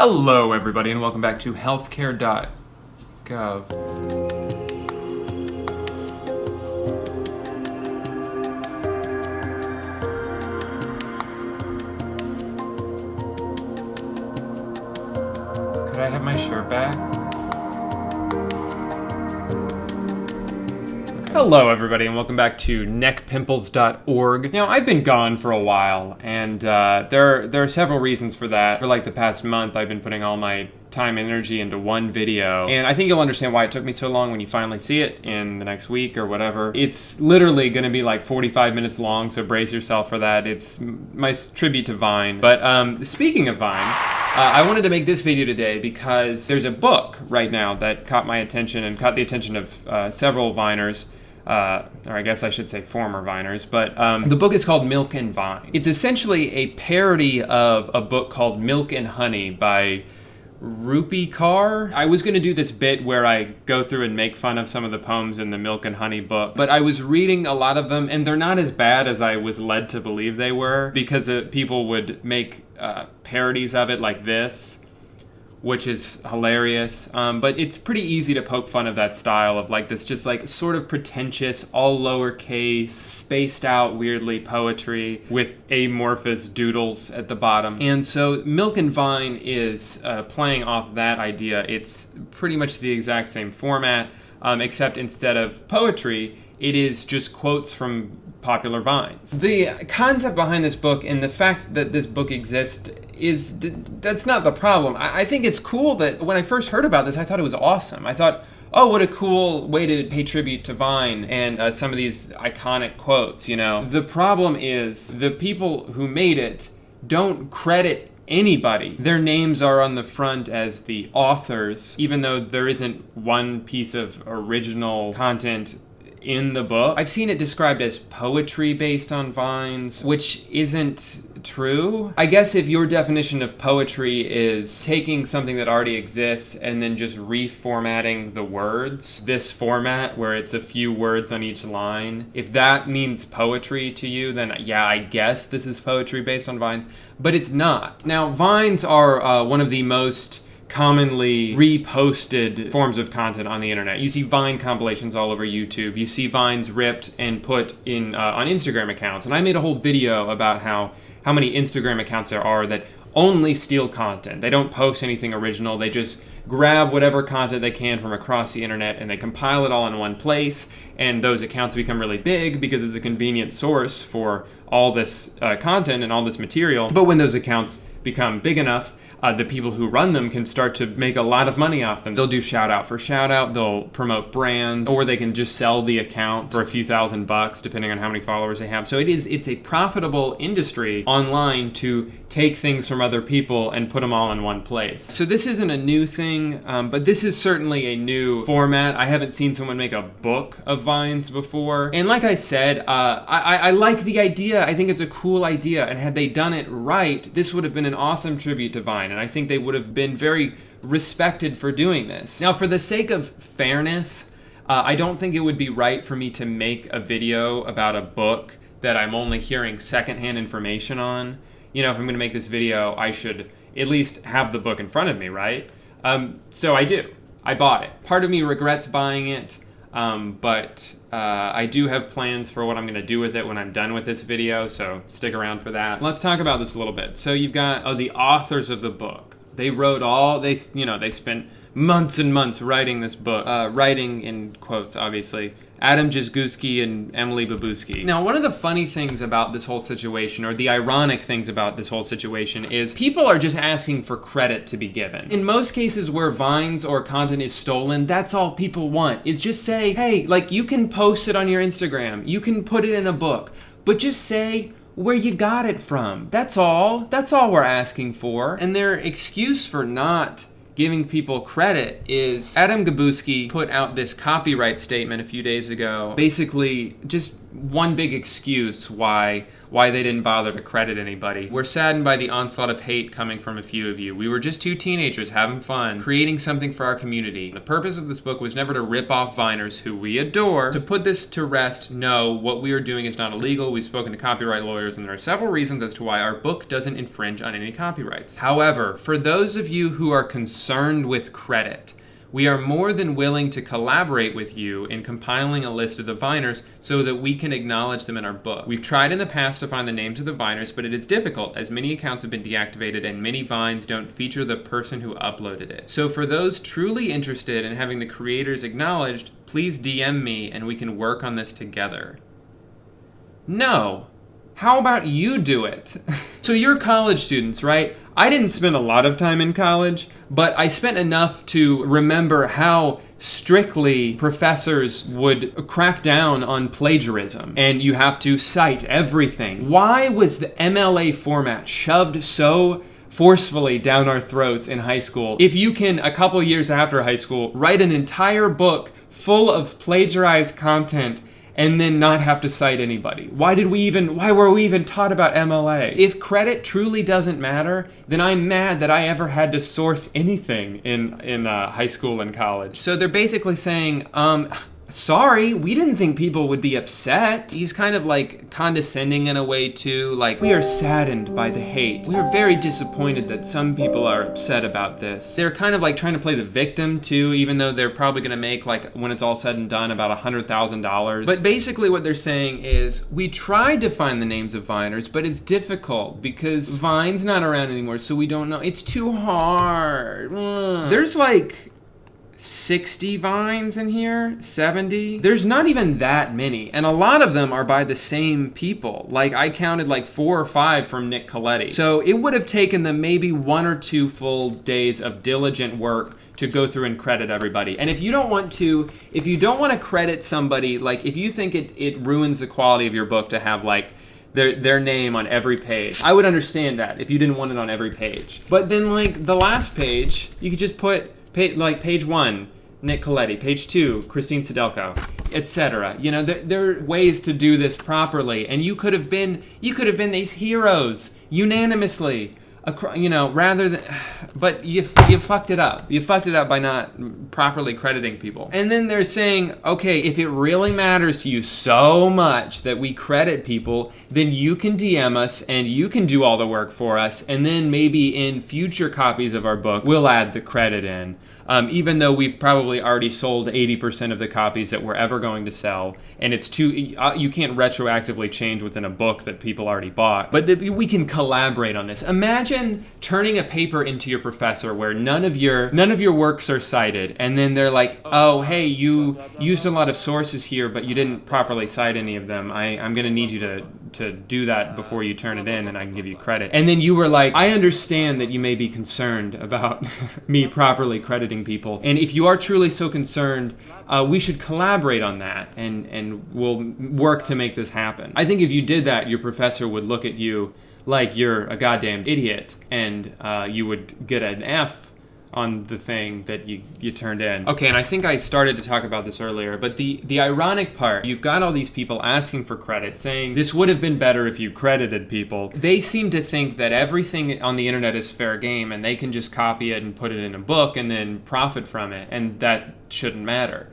Hello everybody and welcome back to healthcare.gov. Could I have my shirt back? Hello everybody and welcome back to neckpimples.org. Now I've been gone for a while and there are several reasons for that. For like the past month I've been putting all my time and energy into one video, and I think you'll understand why it took me so long when you finally see it in the next week or whatever. It's literally going to be like 45 minutes long, so brace yourself for that. It's my tribute to Vine. But speaking of Vine, I wanted to make this video today because there's a book right now that caught my attention and caught the attention of several Viners. Or I guess I should say former Viners, but the book is called Milk and Vine. It's essentially a parody of a book called Milk and Honey by Rupi Kaur. I was going to do this bit where I go through and make fun of some of the poems in the Milk and Honey book, but I was reading a lot of them and they're not as bad as I was led to believe they were, because people would make parodies of it like this, which is hilarious, but it's pretty easy to poke fun of that style of like this just like sort of pretentious, all lowercase, spaced out weirdly poetry with amorphous doodles at the bottom. And so Milk and Vine is playing off that idea. It's pretty much the exact same format, except instead of poetry, it is just quotes from popular vines. The concept behind this book and the fact that this book exists that's not the problem. I think it's cool that when I first heard about this, I thought it was awesome. I thought, oh, what a cool way to pay tribute to Vine and some of these iconic quotes, you know. The problem is the people who made it don't credit anybody. Their names are on the front as the authors, even though there isn't one piece of original content in the book. I've seen it described as poetry based on vines, which isn't true. I guess if your definition of poetry is taking something that already exists and then just reformatting the words, this format where it's a few words on each line, if that means poetry to you, then yeah, I guess this is poetry based on vines, but it's not. Now, vines are one of the most commonly reposted forms of content on the internet. You see Vine compilations all over YouTube. You see Vines ripped and put in on Instagram accounts. And I made a whole video about how many Instagram accounts there are that only steal content. They don't post anything original. They just grab whatever content they can from across the internet and they compile it all in one place. And those accounts become really big because it's a convenient source for all this content and all this material. But when those accounts become big enough, the people who run them can start to make a lot of money off them. They'll do shout out for shout out, they'll promote brands, or they can just sell the account for a few $1,000 depending on how many followers they have. So it's a profitable industry online to take things from other people and put them all in one place. So this isn't a new thing, but this is certainly a new format. I haven't seen someone make a book of vines before. And like I said, I like the idea. I think it's a cool idea. And had they done it right, this would have been an awesome tribute to Vine. And I think they would have been very respected for doing this. Now, for the sake of fairness, I don't think it would be right for me to make a video about a book that I'm only hearing secondhand information on. You know, if I'm going to make this video, I should at least have the book in front of me, right? So I do. I bought it. Part of me regrets buying it, but I do have plans for what I'm going to do with it when I'm done with this video, so stick around for that. Let's talk about this a little bit. So you've got the authors of the book. They wrote they spent months and months writing this book. Writing in quotes, obviously. Adam Jizguski and Emily Babuski. Now, one of the funny things about this whole situation, or the ironic things about this whole situation, is people are just asking for credit to be given. In most cases where vines or content is stolen, that's all people want, is just say, hey, like, you can post it on your Instagram, you can put it in a book, but just say where you got it from. That's all. That's all we're asking for. And their excuse for not giving people credit is Adam Gabuski put out this copyright statement a few days ago, basically just one big excuse why they didn't bother to credit anybody. We're saddened by the onslaught of hate coming from a few of you. We were just two teenagers having fun, creating something for our community. The purpose of this book was never to rip off Viners, who we adore. To put this to rest, no, what we are doing is not illegal. We've spoken to copyright lawyers, and there are several reasons as to why our book doesn't infringe on any copyrights. However, for those of you who are concerned with credit, we are more than willing to collaborate with you in compiling a list of the Viners so that we can acknowledge them in our book. We've tried in the past to find the names of the Viners, but it is difficult as many accounts have been deactivated and many Vines don't feature the person who uploaded it. So for those truly interested in having the creators acknowledged, please DM me and we can work on this together. No. How about you do it? So you're college students, right? I didn't spend a lot of time in college, but I spent enough to remember how strictly professors would crack down on plagiarism, and you have to cite everything. Why was the MLA format shoved so forcefully down our throats in high school if you can, a couple years after high school, write an entire book full of plagiarized content and then not have to cite anybody? Why were we even taught about MLA? If credit truly doesn't matter, then I'm mad that I ever had to source anything in high school and college. So they're basically saying, sorry, we didn't think people would be upset. He's kind of like condescending in a way too, like, we are saddened by the hate. We are very disappointed that some people are upset about this. They're kind of like trying to play the victim too, even though they're probably gonna make, like, when it's all said and done, about $100,000. But basically what they're saying is, we tried to find the names of Viners, but it's difficult because Vine's not around anymore, so we don't know. It's too hard. There's like 60 Vines in here, 70. There's not even that many, and a lot of them are by the same people. Like, I counted like 4 or 5 from Nick Coletti. So it would have taken them maybe 1 or 2 full days of diligent work to go through and credit everybody. And if you don't want to credit somebody, like if you think it ruins the quality of your book to have like their name on every page, I would understand that if you didn't want it on every page. But then like the last page, you could just put page 1, Nick Coletti, page 2, Christine Sedelko, etc. You know, there are ways to do this properly, and you could have been these heroes unanimously, you know, rather than. But you fucked it up. You fucked it up by not properly crediting people. And then they're saying, okay, if it really matters to you so much that we credit people, then you can DM us and you can do all the work for us, and then maybe in future copies of our book, we'll add the credit in. Even though we've probably already sold 80% of the copies that we're ever going to sell, and it's you can't retroactively change what's in a book that people already bought. But we can collaborate on this. Imagine turning a paper into your professor where none of your works are cited, and then they're like, oh, hey, you used a lot of sources here, but you didn't properly cite any of them. I'm going to need you to do that before you turn it in, and I can give you credit. And then you were like, I understand that you may be concerned about me properly crediting people, and if you are truly so concerned, we should collaborate on that, and we'll work to make this happen. I think if you did that, your professor would look at you like you're a goddamn idiot, and you would get an F on the thing that you turned in. Okay, and I think I started to talk about this earlier, but the ironic part, you've got all these people asking for credit, saying this would have been better if you credited people. They seem to think that everything on the internet is fair game, and they can just copy it and put it in a book and then profit from it, and that shouldn't matter.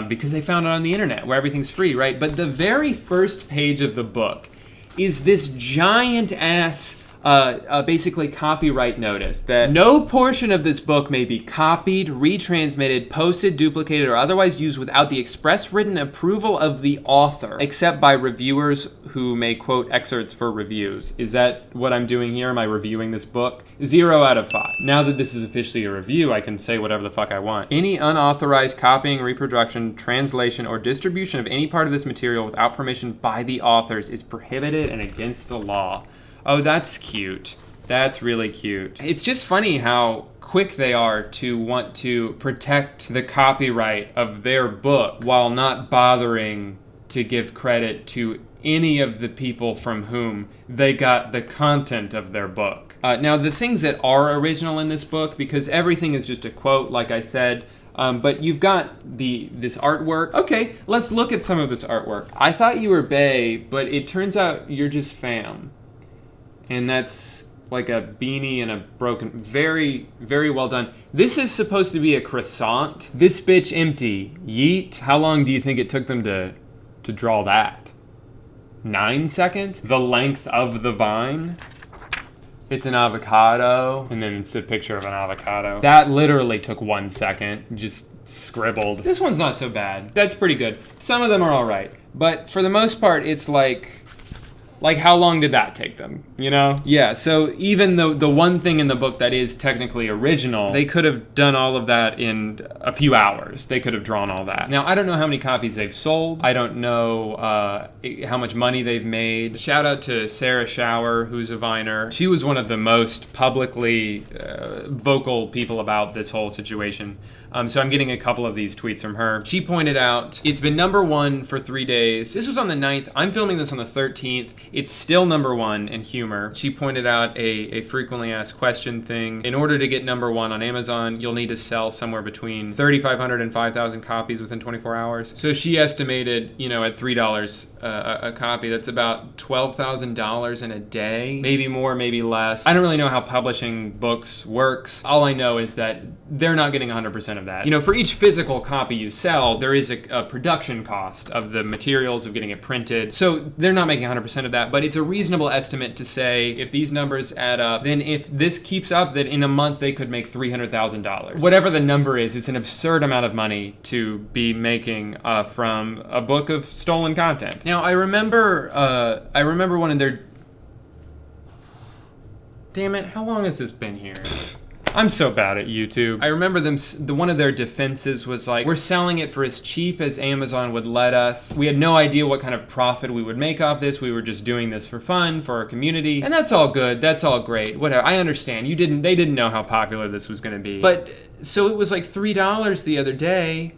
Because they found it on the internet where everything's free, right? But the very first page of the book is this giant ass basically copyright notice that no portion of this book may be copied, retransmitted, posted, duplicated, or otherwise used without the express written approval of the author, except by reviewers who may quote excerpts for reviews. Is that what I'm doing here? Am I reviewing this book? 0 out of 5. Now that this is officially a review, I can say whatever the fuck I want. Any unauthorized copying, reproduction, translation, or distribution of any part of this material without permission by the authors is prohibited and against the law. Oh, that's cute. That's really cute. It's just funny how quick they are to want to protect the copyright of their book while not bothering to give credit to any of the people from whom they got the content of their book. Now, the things that are original in this book, because everything is just a quote, like I said, But you've got this artwork. Okay, let's look at some of this artwork. I thought you were bae, but it turns out you're just fam. And that's like a beanie and a broken, very, very well done. This is supposed to be a croissant. This bitch empty. Yeet. How long do you think it took them to draw that? 9 seconds? The length of the vine? It's an avocado, and then it's a picture of an avocado. That literally took 1 second, just scribbled. This one's not so bad. That's pretty good. Some of them are all right, but for the most part, it's like how long did that take them, you know? Yeah, so even though the one thing in the book that is technically original, they could have done all of that in a few hours. They could have drawn all that. Now, I don't know how many copies they've sold. I don't know how much money they've made. Shout out to Sarah Shower, who's a Viner. She was one of the most publicly vocal people about this whole situation. So I'm getting a couple of these tweets from her. She pointed out, it's been #1 for 3 days. This was on the 9th. I'm filming this on the 13th. It's still #1 in humor. She pointed out a frequently asked question thing. In order to get #1 on Amazon, you'll need to sell somewhere between 3,500 and 5,000 copies within 24 hours. So she estimated, at $3 a copy, that's about $12,000 in a day. Maybe more, maybe less. I don't really know how publishing books works. All I know is that they're not getting 100% of that. For each physical copy you sell, there is a production cost of the materials of getting it printed. So they're not making 100% of that, but it's a reasonable estimate to say if these numbers add up, then if this keeps up, that in a month they could make $300,000. Whatever the number is, it's an absurd amount of money to be making from a book of stolen content. Now, I remember one of their... Damn it, how long has this been here? I'm so bad at YouTube. I remember one of their defenses was like, we're selling it for as cheap as Amazon would let us. We had no idea what kind of profit we would make off this. We were just doing this for fun, for our community. And that's all good. That's all great. Whatever. I understand. They didn't know how popular this was gonna be. But, so it was like $3 the other day.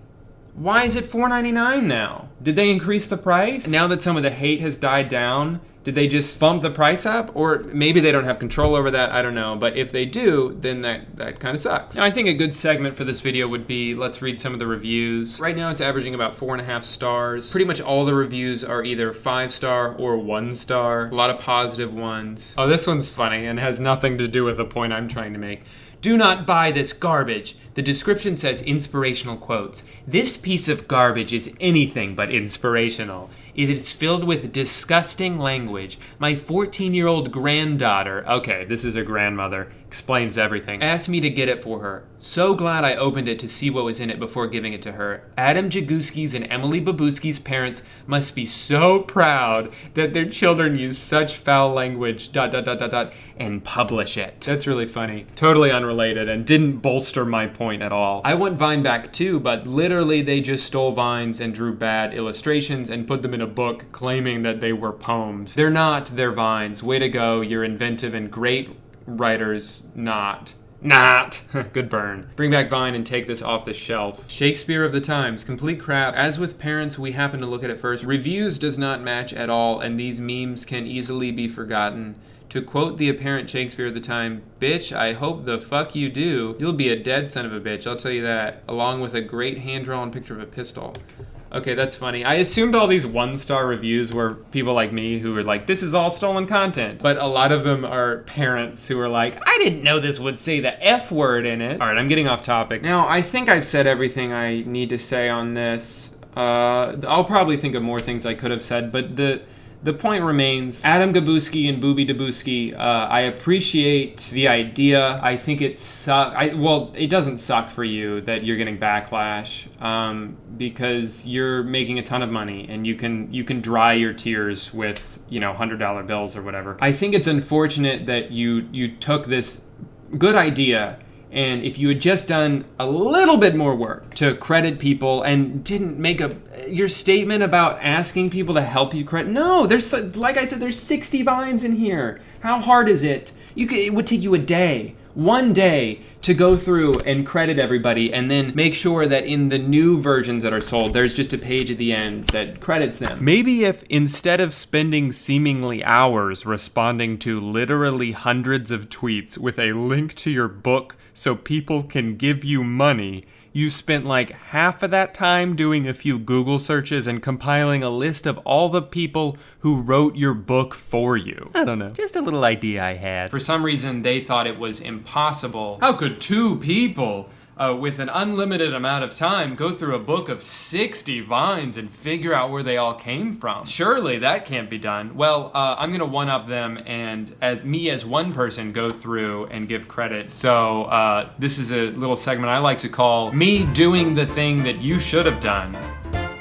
Why is it $4.99 now? Did they increase the price? Now that some of the hate has died down, did they just bump the price up? Or maybe they don't have control over that, I don't know. But if they do, then that kind of sucks. Now, I think a good segment for this video would be, let's read some of the reviews. Right now it's averaging about 4.5 stars. Pretty much all the reviews are either 5-star or 1-star. A lot of positive ones. Oh, this one's funny and has nothing to do with the point I'm trying to make. Do not buy this garbage. The description says inspirational quotes. This piece of garbage is anything but inspirational. It is filled with disgusting language. My 14-year-old granddaughter, okay, this is a grandmother, explains everything, asked me to get it for her. So glad I opened it to see what was in it before giving it to her. Adam Jaguski's and Emily Babuski's parents must be so proud that their children use such foul language, ... and publish it. That's really funny. Totally unrelated and didn't bolster my point at all. I want Vine back too, but literally they just stole Vines and drew bad illustrations and put them in a book claiming that they were poems. They're not, they're Vines. Way to go, you're inventive and great writers. Not. Good burn. Bring back Vine and take this off the shelf. Shakespeare of the Times, complete crap. As with parents, we happen to look at it first. Reviews does not match at all, and these memes can easily be forgotten. To quote the apparent Shakespeare of the time, bitch, I hope the fuck you do. You'll be a dead son of a bitch, I'll tell you that. Along with a great hand-drawn picture of a pistol. Okay, that's funny. I assumed all these 1-star reviews were people like me who were like, this is all stolen content. But a lot of them are parents who are like, I didn't know this would say the F word in it. All right, I'm getting off topic. Now, I think I've said everything I need to say on this. I'll probably think of more things I could have said, but the point remains, Adam Gabuski and Booby Dabuski, I appreciate the idea. I think it it doesn't suck for you that you're getting backlash, because you're making a ton of money and you can dry your tears with, $100 bills or whatever. I think it's unfortunate that you took this good idea, and if you had just done a little bit more work to credit people and didn't make your statement about asking people to help you credit. No, like I said, there's 60 Vines in here. How hard is it? It would take you one day to go through and credit everybody and then make sure that in the new versions that are sold, there's just a page at the end that credits them. Maybe if instead of spending seemingly hours responding to literally hundreds of tweets with a link to your book so people can give you money, you spent like half of that time doing a few Google searches and compiling a list of all the people who wrote your book for you. I don't know. Just a little idea I had. For some reason, they thought it was impossible. How could two people with an unlimited amount of time go through a book of 60 vines and figure out where they all came from? Surely that can't be done. Well, I'm gonna one-up them and as one person go through and give credit. So this is a little segment I like to call me doing the thing that you should have done.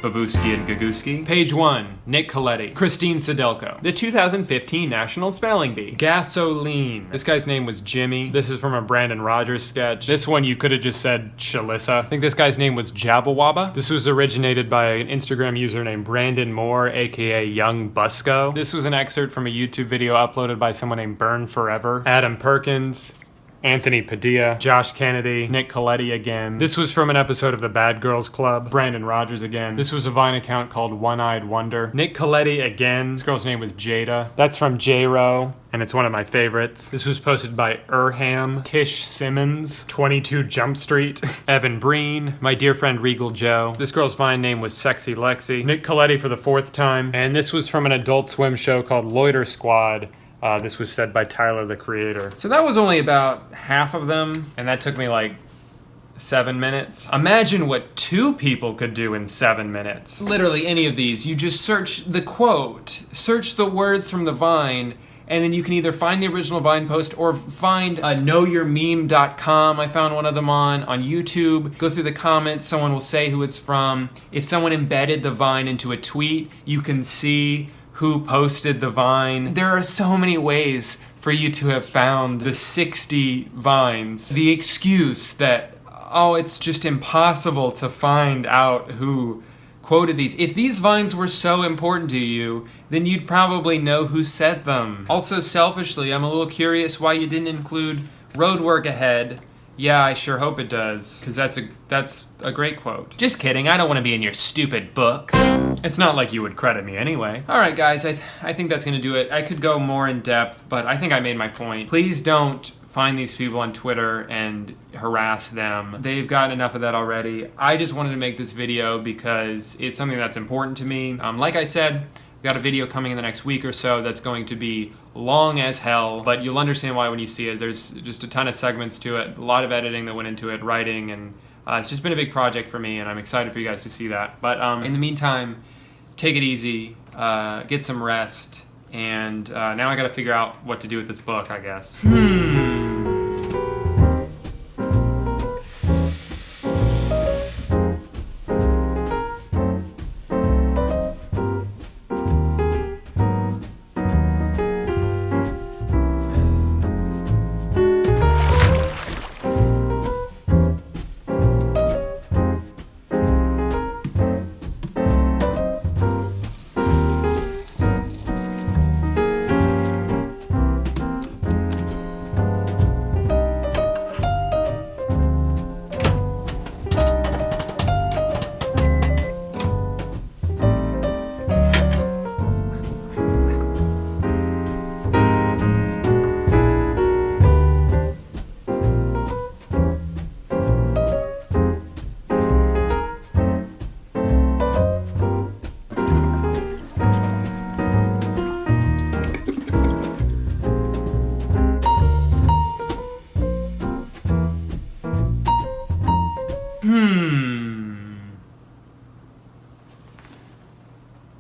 Babuski and Gaguski. Page 1, Nick Coletti. Christine Sedelko. The 2015 National Spelling Bee. Gasoline. This guy's name was Jimmy. This is from a Brandon Rogers sketch. This one you could have just said Shalissa. I think this guy's name was Jabawaba. This was originated by an Instagram user named Brandon Moore, aka Young Busco. This was an excerpt from a YouTube video uploaded by someone named Burn Forever. Adam Perkins. Anthony Padilla, Josh Kennedy, Nick Coletti again. This was from an episode of the Bad Girls Club. Brandon Rogers again. This was a Vine account called One-Eyed Wonder. Nick Coletti again. This girl's name was Jada. That's from J-Ro, and it's one of my favorites. This was posted by Urham, Tish Simmons, 22 Jump Street, Evan Breen, my dear friend Regal Joe. This girl's Vine name was Sexy Lexi. Nick Coletti for the 4th time. And this was from an Adult Swim show called Loiter Squad. This was said by Tyler, the creator. So that was only about half of them, and that took me like 7 minutes. Imagine what 2 people could do in 7 minutes. Literally any of these, you just search the quote, search the words from the Vine, and then you can either find the original Vine post or find knowyourmeme.com. I found one of them on YouTube. Go through the comments, someone will say who it's from. If someone embedded the Vine into a tweet, you can see who posted the Vine. There are so many ways for you to have found the 60 Vines. The excuse that, oh, it's just impossible to find out who quoted these. If these Vines were so important to you, then you'd probably know who said them. Also, selfishly, I'm a little curious why you didn't include road work ahead. Yeah, I sure hope it does, because that's a great quote. Just kidding, I don't want to be in your stupid book. It's not like you would credit me anyway. All right, guys, I think that's gonna do it. I could go more in depth, but I think I made my point. Please don't find these people on Twitter and harass them. They've got enough of that already. I just wanted to make this video because it's something that's important to me. Like I said, I've got a video coming in the next week or so that's going to be long as hell, but you'll understand why when you see it. There's just a ton of segments to it, a lot of editing that went into it, writing, and it's just been a big project for me, and I'm excited for you guys to see that. But in the meantime, take it easy, get some rest, and now I gotta figure out what to do with this book, I guess.